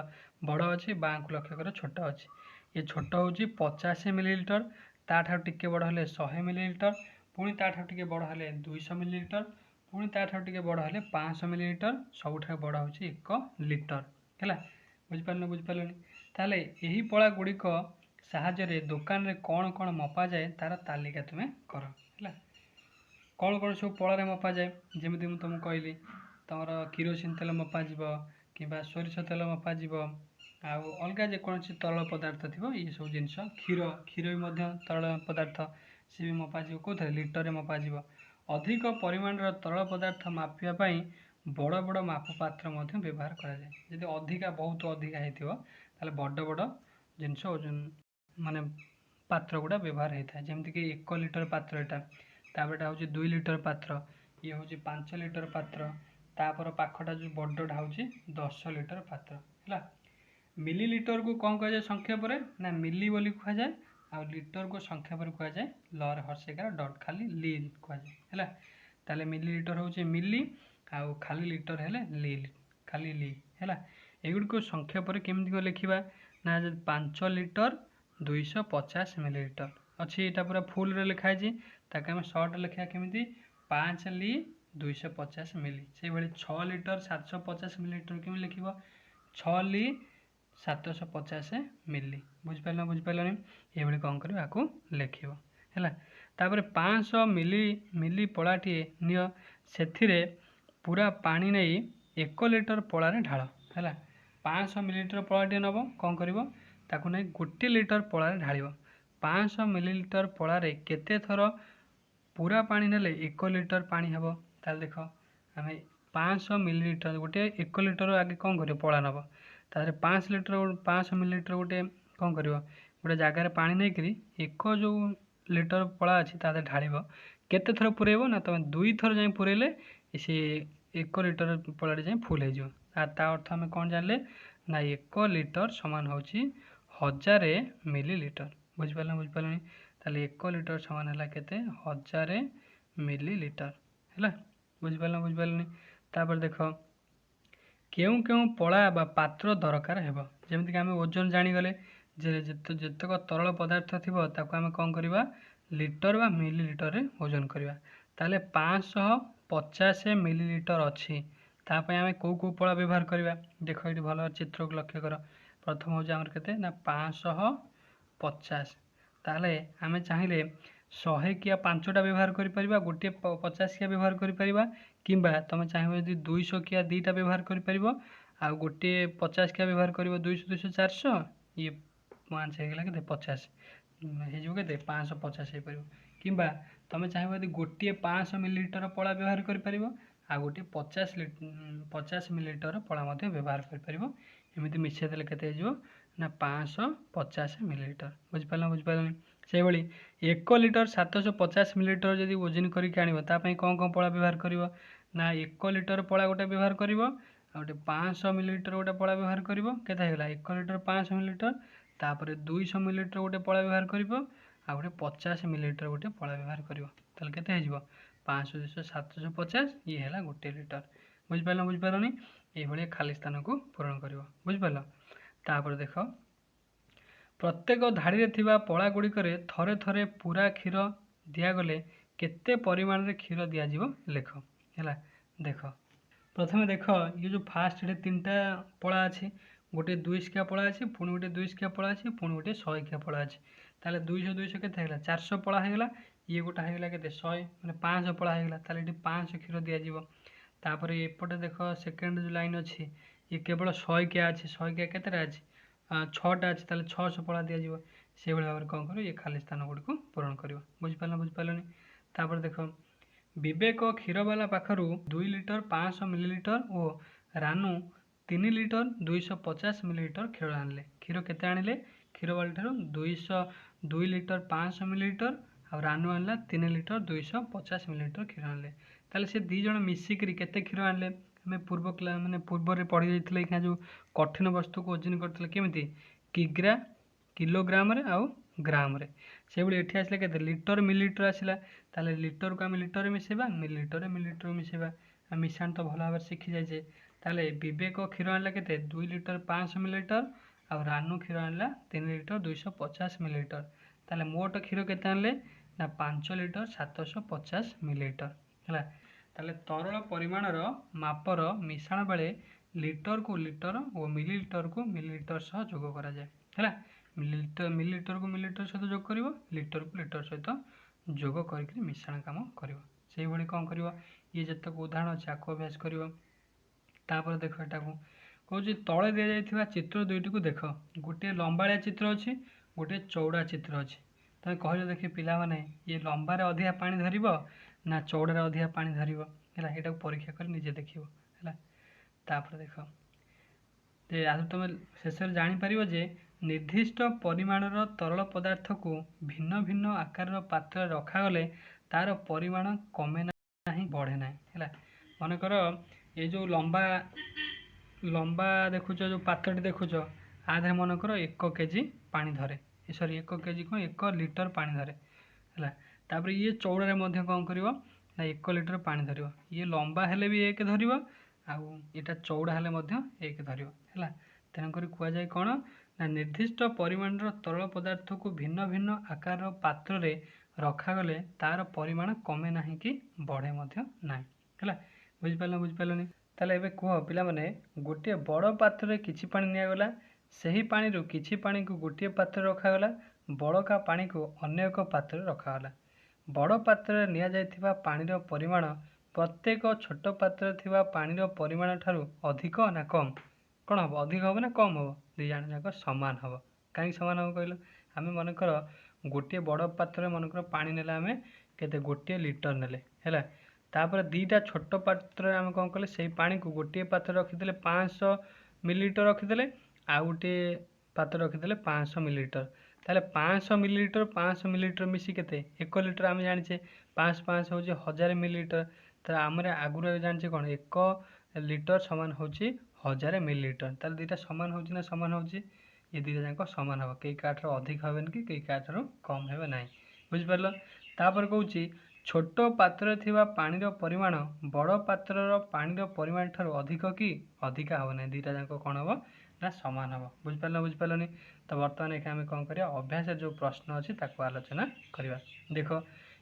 [SPEAKER 1] बड़ अच्छी बाँ को लक्ष्य कर छोट अच्छी ये छोट हूँ 50 मिलीलिटर ताठू टिके बड़ हेले 100 मिलीलिटर पुणी ताठू टिके बड़ हेले 200 मिलीलिटर पुणी ताठू टिके बड़ हेले 500 मिलीलिटर सबुठ बड़ हूँ 1 लिटर है बुझिपारे ताले यही पड़ा गुड़िक साहाय्य दुकान रे कौन कौन मपा जाए तार तालिका तुम्हें कर है कौन कौन सब पड़ारे मपा जाए जमी मुझे तुमको कहली तुम किरोसिन तेल मपा कि सोरिष तेल मपा आउ अलग जेकोसी तरल पदार्थ थी ये सब जिनस क्षीर क्षीर भी तरल पदार्थ सी भी मपा कौन लिटर में मपा अधिक परिमाण तरल पदार्थ मापियापाई बड़ बड़ माप पात्र व्यवहार कराए अधिका बहुत अधिका होता बड़ बड़ जिनस ओजन माने पात्र गुड़ा व्यवहार होता है जमीक 1 लिटर पात्र यहाँ तापर हूँ 2 लिटर पात्र ये हूँ 5 लिटर पात्र तापर पाखटा जो बड़टा हूँ 10 लिटर पात्र है मिलीलिटर को कौन कह संक्षेप ना मिली बोली कह जाए आ लिटर को संक्षेप कह जाए लर हर्षिकार डट खाली ली कह जाए ताले मिलीलिटर हूँ मिली आउ खाली लिटर है ली खाली ली है एगुड़ संक्षेप केमी लिखा ना 5 लिटर 250 मिलीलिटर अच्छी यहाँ पूरा फुल रे लिखाई ताकि आम सर्ट लिखा केमी 5 ली 250 मिली से भाई 6 लिटर 750 मिलीलिटर केमी लिख 6 ली 750 मिली बुझिपारे ये कौन कर आपको लिख है 500 मिली पड़ाटे नियो से पूरा पानी नहीं 1 लिटर पड़ारे ढाल है 500 मिलीलिटर पड़ाटे नब कौन कर नहीं 1 लिटर पड़ारे ढाल 500 मिलीलिटर पड़ारे केते थर पूरा पानी नेले 1 लिटर पानी हम ताल देख आम 500 मिलीलिटर गोटे 1 लिटर आगे कौन कर पड़ा नब तार 500 मिलीलिटर गोटे कौन कर गोटे जगार पानी नहीं करी 1 जो लिटर पड़ा अच्छी तादे ढाल केते थर पुरेब ना तुम 2 थर जाए पुरेले सी 1 लिटर पड़ाटे जाए फुल हो अर्थ आम कौन जानले ना 1 लिटर सामान हूँ 1000 मिलीलिटर बुझिपारे ताले 1 लिटर सामान है केते 1000 मिलीलिटर है बुझिपारे तापर देख केउ केउ पड़ा बा पात्र दरकार हेब जमीक आम ओजन जानीगले जितक तरल पदार्थ थी आम कौन करवा लिटर बा मिलीलिटर रे ओजन करवा ताले 550 मिलीलिटर अच्छी तापाई आम कौ पड़ा व्यवहार करवा देख ये भल चित्र को लक्ष्य कर प्रथम हूँ आम के ना 550 ताले आम चाहिए 100 5टा व्यवहार करिपरिबा गोटे 50 व्यवहार करिपरिबा किंबा तुम चाहिए यदि 200 2टा व्यवहार करिपरिबो आ गोटे 50 व्यवहार करिवो 200 200 400 ये 5 हेगला के 50 हे जो के 550 हे परिबो किंबा तुम चाहिए यदि गोटे 500 मिलीलीटर पड़ा व्यवहार करिपरिबो आ गोटे 50 मिलीलीटर पड़ा मध्य व्यवहार करिपरिबो एमिति मिसे देले केते हे जो ना 550 मिलीलीटर बुझिपारल से भाई 1 लिटर 750 मिलीलीटर जदि ओजन करके आनिबो ता पई कोन कोन पड़ा व्यवहार करिवो ना 1 लिटर पड़ा गोटे व्यवहार करिवो आ गोटे 500 मिलीलीटर गोटे पड़ा व्यवहार करिवो केते हेगला 1 लिटर 500 मिलीलीटर तापर 200 मिलीलीटर गोटे पड़ा व्यवहार करिवो आ गोटे 50 मिलीलीटर गोटे पड़ा व्यवहार करिवो ताले केते हे जिवो 500 200 750 ये हैला गोटे लिटर बुझिपारलनी ए भली खाली स्थान को पूरण करिवो बुझिपारल तापर देखो प्रत्येक धाड़ी थिबा पड़ा गुड़िक थरे थरे पूरा क्षीर दिगले केते परिमाण रे क्षीर दिया जिवो लेख हैला देख प्रथमे देख ये जो फास्ट रे 3टा पड़ा अछि गोटे 200 पड़ा अछि पुणी गोटे 200 पड़ा अछि पुणी गोटे 100 पड़ा अछि ताले 200 200 केते हेला 400 पड़ा हेगला ये गोटा हेगला केते 100 माने 500 पड़ा हेगला ताले एटी 500 क्षीर दिया जिवो तापर एपटे देख सेकंड जो लाइन अछि ये केवल 100 के अछि 100 के केते अछि 6टा अच्छे ताले 600 पड़ा दि जाव से भाव में कौन कर ये खाली स्थान गुड़ी को पूरण कर बुझिपारनी तापर देख विवेक क्षीरवाला पाखर 2 लिटर 500 मिलीलीटर और रानू 3 लिटर 250 मिलीलीटर क्षीर आनिले क्षीर केते आनिले क्षीरवाला ठार 2 लिटर 500 मिलीलीटर और रानू आनला 3 लिटर 250 मिलीलीटर क्षीर आनिले ताले से दी जण मिसिकरी केते क्षीर आनिले आम पूर्व माने पूर्व पढ़ी जाइए जो कठिन वस्तु को ओजन करते केमी किग्रा किलोग्राम रे आउ ग्राम रे से भाई एठी आसला केते लिटर मिलीलीटर आसला ताले लिटर को आम लिटर मिसेबा मिलीलीटर मिसेबा मिशाण तो भल भाव शिखी जाइए ताले विवेक क्षीर आनला केते 2 लिटर 500 मिलीलीटर आउ रानू क्षीर आनला 3 लिटर 250 मिलीलीटर ताले मोट क्षीर केते आनले ना 5 लिटर 750 मिलीलीटर हैला ताले तरल परिमाणर मापर मिश्रण बेले लिटर को लिटर और मिलीलीटर को मिलीलीटर सह जोग करा जाए हैला मिलीलीटर को मिलीलीटर सहित जोग करिवो लिटर को लिटर सहित जोग करके मिश्रण काम करिवो सेही भली कोन करिवो ये जतक उदाहरण अछि आको अभ्यास करिवो तापर देख एटा को कहूँ तले दि जाइथिबा चित्र दुईटी को देख गोटे लंबाड़िया चित्र अच्छी गोटे चौड़ा चित्र अच्छी तुम कहल देखिए पिला माने ये लंबारे अधिका पानी धरिबो ना चौड़ारे अधिका पानी धरिबो हैला एटा परीक्षा कर निजे देखिबो हैला तापर देख जे आज तुम शेष जानी परिबो जे निर्दिष्ट परिमाणर तरल पदार्थ को भिन्न भिन्न आकार पात्र रखा गले तार परिमाण कमे नहीं बढ़े नहीं हैला मनकर ये जो लंबा लंबा देखुच जो पात्रटी देखुच आधे मनकर 1 केजी पानी धरे सॉरी 1 केजी को 1 लिटर पानी धरे हैला तापर ये चौड़ारे मध्य कौन करिवो ना 1 लिटर पानी धरिवो ये लंबा हेले भी 1 धरिवो आउ एटा चौड़ा हेले मध्य 1 धरिवो हैला तेणुकर कुआ जाए कौन ना निर्दिष्ट परिमाणर तरल पदार्थ को भिन्न भिन्न आकार पात्र रे रखा गले तार परिमाण कमे नहीं कि बढ़े मध्य नहीं हैला बुझिपारलनी ताले एबे कह पिला माने गोटे बड़ पात्र रे किछि पानी निया गला सही पानी रो किछि पानी को गोटे पात्र रखा गला बड़का पानी को अन्य एक पात्र रखा गला बड़ पात्र निया जाइथिबा पानी रो परिमाण प्रत्येक छोट पात्र थिबा पानी रो परिमाण ठारू अधिक ना कम कौन हम अधिक हम ना कम हम दी जान जाक समान हम कहीं समान हम कहल आम मनकर गोटे बड़ पात्र मनकर पानी नेला आम केते गोटे लिटर नेले हैला तापर दीटा छोट पात्र आम कौन कले से पानी को गोटे पात्र रखीदे 500 मिलीलीटर रखीदे आ गोटे पात्र रखीदे 500 मिलीलीटर ताले 500 मिलीलीटर मिसी केते 1 लिटर आम जानिचे 500 होची 1000 मिलीलीटर तो आम आगुरी जानिचे कौन 1 लिटर समान होची 1000 मिलीलीटर ताले दीटा समान होची ना समान होची ये दीटा जाक समान हम कई काठार अधिक हेबे कि कई काठार कम हेबे ना बुझिपारल तापर कहूची छोट पात्र थिबा पानीर परिमाण बड़ पात्रर पानीर परिमाण ठारू अधिक कि अधिका हम ना दीटा जाक कौन हम ना समान हम बुझिपारलनी तो बर्तमान एक आम कौन करिया अभ्यास जो प्रश्न अच्छी ताको आलोचना करवा देख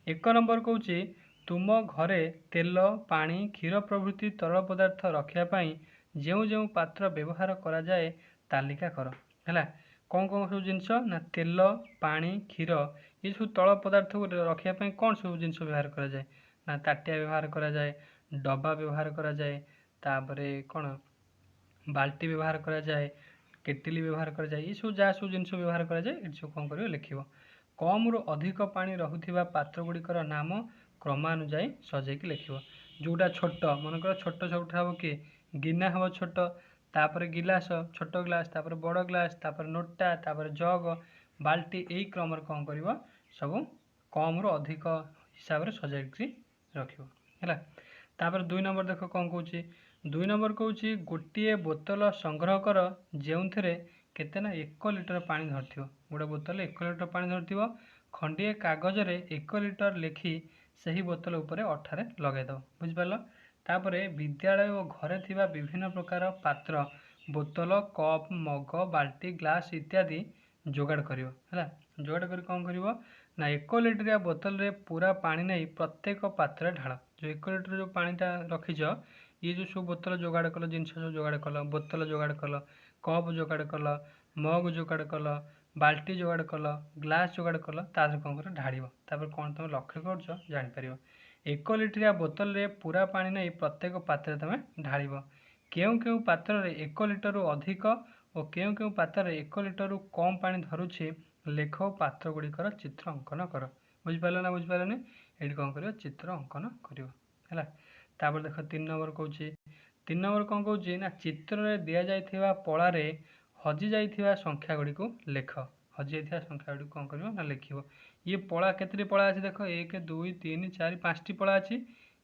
[SPEAKER 1] 1 नंबर कहूची तुम घरे तेल पानी क्षीर प्रभृति तरल पदार्थ रखापी जो जो पात्र व्यवहार करा जाए तालिका कर है कौन कौन सब जिनस ना तेल पानी क्षीर ये सब तल पदार्थ को रखापी कौन सब जिन व्यवहार कराए ना ताटिया व्यवहार कराए, डब्बा व्यवहार कराए, तापर कौन बाल्टी व्यवहार कराए, केटिल व्यवहार कराए, ये सब जहाँ सब जिन व्यवहार कराए ये सब कौन कर लिख कम रु अधिक पानी रहुथिबा पात्र गुड़िकर नाम क्रमानुजाई सजेकी लिख जोटा छोट मनकर छोट सब हम किए गिना हम छोट, तापर गिलास छोट ग्लास, तापर बड़ ग्लास, तापर नोटा, तापर जग, बाल्टी, यही क्रम कौन कर सब कम रु अधिक हिसाब से सजाई रखा। तापर 2 नंबर देख कौन कौच 2 नंबर कौच गोटे बोतल संग्रह कर जो केते ना 1 लिटर पानी धरथिव, गोटे बोतल 1 लिटर पानी धरथिव, खंडिए कागज रे 1 लिटर लिखि सही बोतल उपरे अठारे लगेदव बुझिपाल। तापर विद्यालय और घरे थिबा विभिन्न प्रकार पात्र बोतल कप मग बाल्टी ग्लास इत्यादि जोगाड़ करियो है जोगाड़ कर कौन करियो ना 1 लिटरिया बोतल रे पूरा पानी नहीं प्रत्येक पात्र ढाल जो 1 लिटर जो पानीटा रखीच ये जो सब बोतल जोगाड़ कल जिन सब जोगाड़ कल बोतल जोगाड़ कल कप जोगाड़ कल मग जोगाड़ कल बाल्टी जोगाड़ कल ग्लास जोगाड़ कल तार कौन कर ढाड़ तापर कौन तुम लक्ष्य कर जापर 1 लिटरिया बोतल रे पूरा पानी नहीं प्रत्येक पात्र तुम ढाड़ केउ केउ पात्र रे 1 लिटर रु अधिक और केउ केउ पात्र रे 1 लिटर रु कम पानी धरुछि लेख पात्र गुड़िकर चित्र अंकन कर बुझिपाल ना बुझिपालनी ये कौन कर चित्र अंकन कर तापर देख 3 नंबर कौच 3 नंबर कौन कौच ना चित्र में दि जाइथिबा पलार हजि जाइथिबा संख्या गुड़ी को लेख हजि जाइथिबा संख्या गुड़ी कौन कर ना लिख ये पला केतरी पला अच्छी देख 1 2 3 4 5टी पला अच्छी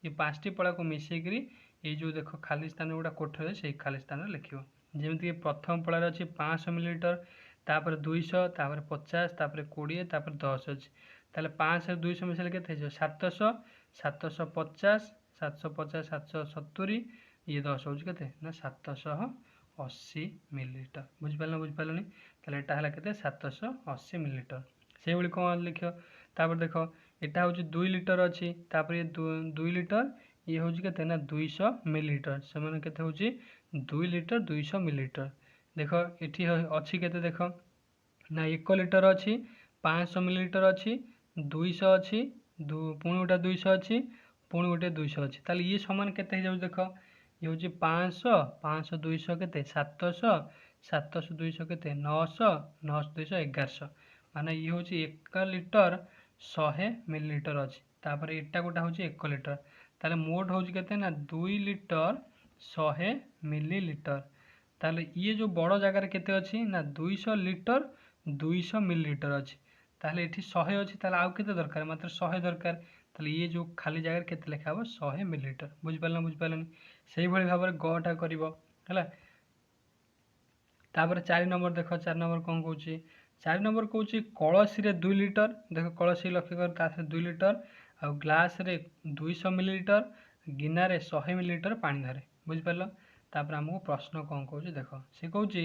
[SPEAKER 1] ये 5टी पला को मिसेकरी ये जो देख खाली स्थान गुड़ा कोठे से खाली स्थान लिख जमीक प्रथम पलार अच्छी 500 मिलीलीटर तापर 200 तापर 50 तापर 20 तापर 10 अच्छी ताले 500 200 मिसेल के 700 750 750 770 ये 10 हूँ के ना 780 मिलीलीटर बुझिपाल बुझिपालनी ताले एटा है के 780 मिलीलीटर से भाई कौन लिख तापर देख यहाँ हूँ 2 लिटर अच्छी तापर ये 2 लिटर ये हूँ के ना 200 मिलीलीटर से मैंने के हूँ 2 लिटर 200 मिलीलीटर देख ये अच्छी के देख ना 1 लिटर अच्छी 500 मिलीलीटर अच्छी 200 अच्छी पुणी गोटे 200 अच्छी पुणी गोटे 200 अच्छी ताले ये समान केते हो देख ये हूँ 500 500 200 के 700 700 200 के 900 900 200 1100 माने ये हूँ 1 लिटर 100 मिलीलीटर अच्छी तापर एटा गोटा हूँ 1 लिटर ताले मोट हूँ के ना 2 लिटर 100 मिलीलीटर ताले ये जो बड़ जगार केते अच्छी ना 200 लिटर 200 मिलीलीटर अच्छी ताले ये 100 अच्छी ताले आउ केते दरकार मात्र 100 दरकार ताले ये जो खाली जगह केते लिखा हो 100 मिलीलीटर बुझिपाल बुझिपालनी से भाव में गटा कर तापर 4 नंबर देख 4 नंबर कौन कौच 4 नंबर कौच कलसी रे 2 लिटर देख कलसी लक्ष्य कर 2 लिटर आ ग्लास रे 200 मिलीलीटर गिना रे 100 मिलीलीटर पानी धरे बुझिपाल तापर आमको प्रश्न कौन कौच देख से कौच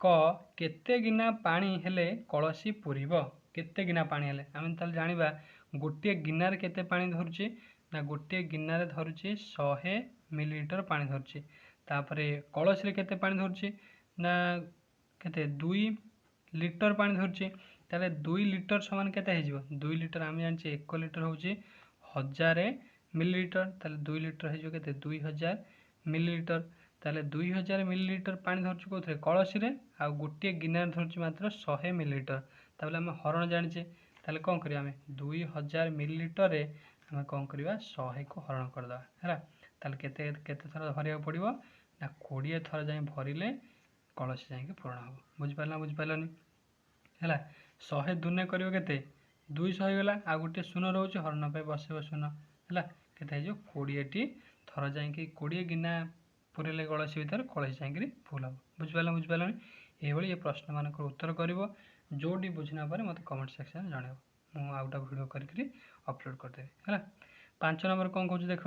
[SPEAKER 1] क केते गिना पानी हेले कलसी पूरीब केते गिना पानी हेले आम ताले जानिबा गोटे गिनार केते पानी धरुचे ना गोटे गिनार धरुचे 100 मिलीलीटर पानी धरुचे तापर कलसी रे केते पानी धरुचे ना केते 2 लिटर पानी धरुचे ताले 2 लिटर समान केते हेजिबो 2 लिटर आम जानिचे 1 लिटर होउचे 1000 मिलीलीटर ताले 2 लिटर हेजिबो केते 2000 मिलीलीटर ताले 2000 मिलीलीटर पानी धरुचे कोथरे कलसी रे आ गोटे गिनार धरुचे मात्र 100 मिलीलीटर ताले हम हरण जानिचे ताले कोन करिया हम 2000 मिलीलीटर रे हम कोन करिया 100 को हरण करदा हैला ताले केते केते थरा भरिया पड़िबो ना 20 थरा जाय भरिले कलसी जाके पूर्ण हम बुझिपारना बुझिपारनी है 100 दुने करियो केते 200 हो गला आ गोटे शून्य रोचे हरण पे बसेब शून्य है केते जो 20 टी थर जाके 20 गिना पूरेले कलसी भर कलसी जाकि फुल हम बुझिपार बुझिपारनी ये प्रश्न मान उत्तर कर जोटी बुझना मत कमेंट सेक्शन जनइब मुझे आउटा भिड करके अपलोड करदेवी है 5 नंबर कौन कौन देख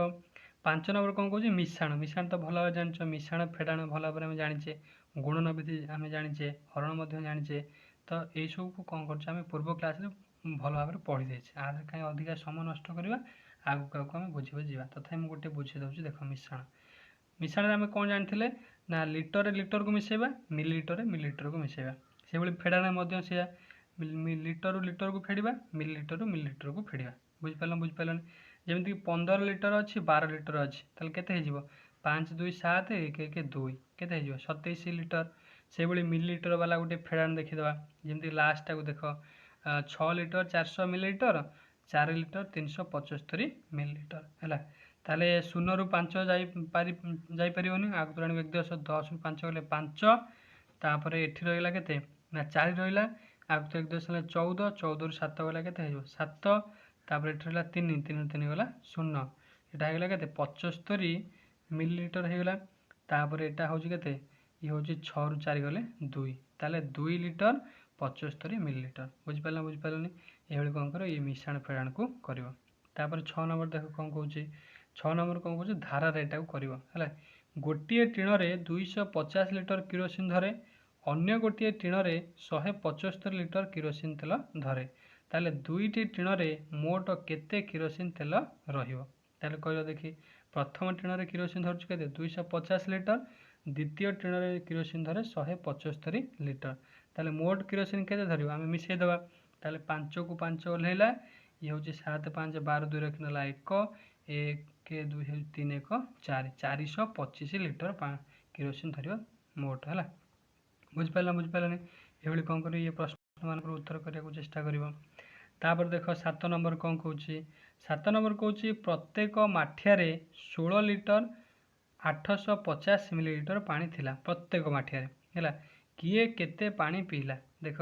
[SPEAKER 1] 5 नंबर कौन कौन मिश्रण मिश्रण तो भल भाव जान मिश्रण फेड़ाण भल भाव में जाचे गुणन विधि आम जाचे हरण जाचे तो यही सब को कौन कर पूर्व क्लास भल भाव में पढ़ी देचे आगे कहीं अधिका समय नष्ट करवा आगे आगे आम बुझी बुझी तथा मुझे गोटे बुझे दूसरी देख मिश्रण मिश्रण आम कौन जानी ना लिटर लिटर को मिसेबा मिलीलीटर मिलीलीटर को मिसेबा से फेड़ाण से लिटर रु लिटर को फेड़ा मिलीलिटर रु मिलीलिटर को फेड़ा बुझिपारन जमीक 15 लिटर अच्छी 12 लिटर अच्छी ताले केते हो 5 2 7 1 1 2 केते हो 27 लिटर से भाई मिलीलिटर वाला गोटे फेड़ान देखीदे जमी लास्ट को देख 6 लिटर 400 मिलीलिटर 4 लिटर 375 मिलीलिटर है ताले 0 रु 5 जापरनि आग तो एक 10 10 रु 5 गले 5 तापर एठी रहिला केते ना 4 रहिला आग तो एक 10 14 14 रु 7 गला केते हो 7 तापर एठी रहिला 3 3 3 गला 0 एटा हेगला केते 75 मिलीलिटर हेगला तापर एटा होची केते ये होची 6 रु 4 गले 2 ताले 2 लिटर 75 मिलीलिटर बुझिपारनी ये कौन कर ये मिश्रण फेड़ाण को कर 6 नंबर देख कौन कौन 6 नंबर कौन कौन धारा रेटा को कर गोटे टीण में 250 लिटर किरोसिन धरे अन्य गोटे टीण में 175 लिटर किरोसिन तेल धरे ताले दुईटी टीण में मोट केते किरोसिन तेल रहा देखी प्रथम टीण में किरोसिन धरु के 250 लिटर द्वितीय टीण में किरोसिन धरे 175 लिटर ताले मोट किरोसिन के धर आम मिसेदेवा ताले 5 को 5 ओह्लैला ये हूँ 7 5 12 2 रखिनेला 1 1 2 3 1 4 425 लिटर किरोसिन धर मोट है बुझिपारानी ये कौन कर ये प्रश्न मान उत्तर करने को चेष्टा कर देख 7 नंबर कौन कौन 7 नंबर कौन प्रत्येक माठिया 16 लिटर 850 मिलीलिटर पानी थिला प्रत्येक माठिया है किए केते पानी पीला देख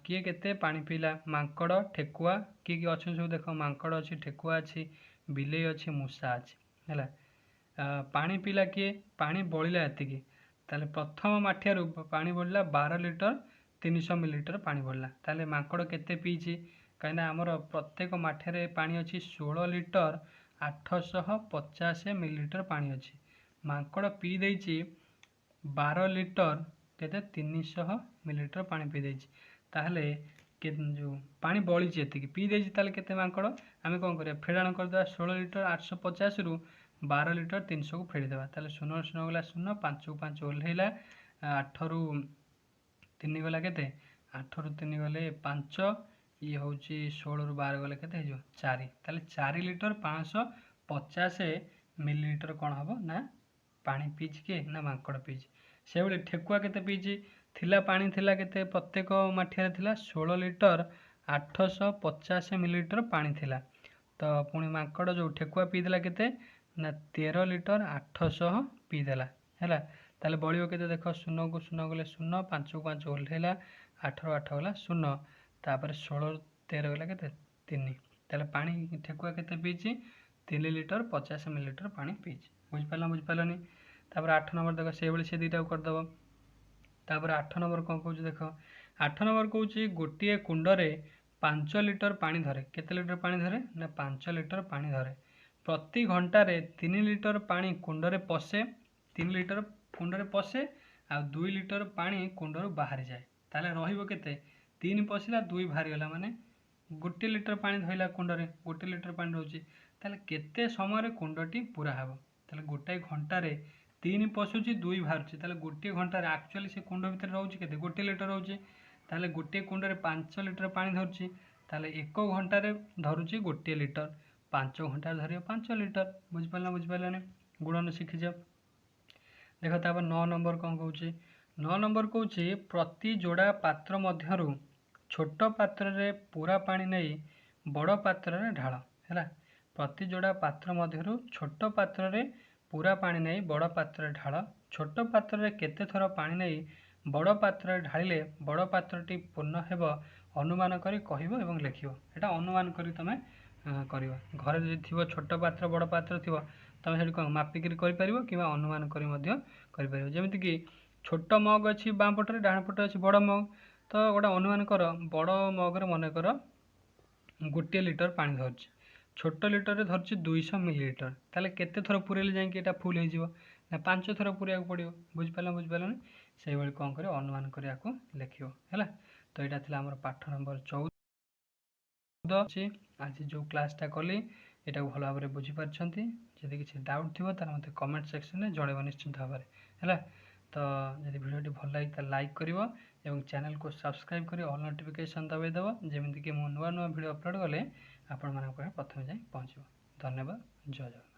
[SPEAKER 1] किए केते पानी पीला मांकड़ ठेकुआ किए अच्छा सब देख मांकड़ अच्छी ठेकुआ अच्छी बिले अच्छी मूषा अच्छी है पानी पीला किए पानी बलिला एतिकी ताले प्रथम माठिया पानी बढ़ला 12 लिटर 300 मिलीलिटर पानी बढ़ला ताले मांकड़ केते पीची कहीं आमर प्रत्येक माठिया पानी अच्छी 16 लिटर 850 मिलीलिटर पानी अच्छी मांकड़ पी देछि 12 लिटर केते 300 मिलीलिटर पानी पी देछि ताहले जो पानी बड़ी एतिकी पी देछि ताले केते मांकड़ आमे कोन करिया फेडाण कर देबा 16 लिटर 850 रु 12 लिटर 300 को फेडी देबा ताले 0 0 गला 0 5 को 5 ओल्हेला 8 रु 3 गला केते 8 रु 3 गले 5 ये होची 16 रु 12 गले केते हो 4 ताले 4 लिटर 550 मिलीलिटर कौन हम ना पानी पीच के ना मांकड़ पीच से भाई ठेकुआ केते पीची थिला पानी थिला केते प्रत्येक माठिया थिला 16 लिटर 850 मिलीलिटर पानी थिला तो पुणी मांकड़ जो ठेकुआ पीदेला केते ना 13 लिटर 800 पीदेला है ताले बड़ो केते देख 0 को 0 गले 0 5 को 5 ओल्हेला 8 रु 8 गला 0 तापर 16 13 गला केते 3 ताले पानी ठेकुआ केते पीची 3 लिटर 50 मिलीलिटर पानी पीची बुझिपारनी तापर 8 नंबर देख से भाई से दुईटा करदेव तापर 8 नंबर कौन कौन देख 8 नंबर कौन गोटे कुंडरे 5 लिटर पानी धरे केते लिटर पानी धरे ना 5 लिटर पानी धरे प्रति घंटार 3 लिटर पानी कुंडरे पशे 3 लिटर कुंडरे पशे आ 2 लिटर पानी कुंडर बाहरी जाए ताले रहिबो केते 3 पशिला 2 बाहरी गला माने गोटे लिटर पानी धइला कुंडरे गोटे लिटर पानी रोची ताले केते समय कुंडटी पूरा हेबो ताले गोटे घंटार 3 पशुची 2 बाहर ताले गोटे घंटार एक्चुअली से कुंड भितर रोची केते गोटे लिटर रोची ताले गोटे कुंडरे 5 लिटर पानी धरुची ताले 1 घंटार धरुची गोटे लिटर 5 घंटा धरियो 5 लिटर बुझिपारना गुणन शिखी जाओ देख तापर 9 नंबर कौन कौन 9 नंबर कौन प्रति जोड़ा पात्र मध्यरु छोट पात्र रे पूरा पानी नहीं बड़ पात्र रे ढाल है प्रति जोड़ा पात्र मध्यरु छोट पात्र रे पूरा पानी नहीं बड़ पात्र ढाल छोट पात्र रे केते थर पानी नहीं बड़ पात्र ढालिले बड़ पात्रटी पूर्ण हेब अनुमान करी कहबो एवं लिखिबो एटा अनुमान करी तमे करिवो घरे जदि थिबो छोट पात्र बड़ पात्र थिबो तमे सेठी कोन मापिकरी करि परिबो किबा अनुमान करी मध्य करि परिबो जेमिति कि छोट मग अछि बाम पटरे डाहाण पटरे अछि बड़ मग तो गोटा अनुमान कर बड़ मग रे मन कर गोटे लिटर पानी धरछि छोट लिटर रे धरछि 200 मिलीलिटर ताले केते थर पुरेले जाय कि एटा फुल हे जिवो ना 5 थर पुरिया पड़ियो बुझिपारना से भाई कौन कर अनुमान करिया को लिखियो हैला तो एटा थिला हमर पाठ नंबर 14 आज जो क्लासटा कली एटा भल भाव बुझी पारछंती जदि किसी डाउट थिबो तार मते कमेंट सेक्शन में जणेबो निश्चित भाव है तो जदि वीडियोटी भल लागी त लाइक करिवो ଏବଂ ଚ୍ୟାନେଲକୁ ସବସ୍କ୍ରାଇବ୍ କରି ଅଲ୍ ନୋଟିଫିକେସନ୍ ଦବାଇଦେବ, ଯେମିତିକି ମୁଁ ନୂଆ ନୂଆ ଭିଡ଼ିଓ ଅପଲୋଡ଼ କଲେ ଆପଣମାନଙ୍କ ପାଖରେ ପ୍ରଥମେ ଯାଇ ପହଞ୍ଚିବ। ଧନ୍ୟବାଦ। ଜୟ ଜଗନ୍ନାଥ।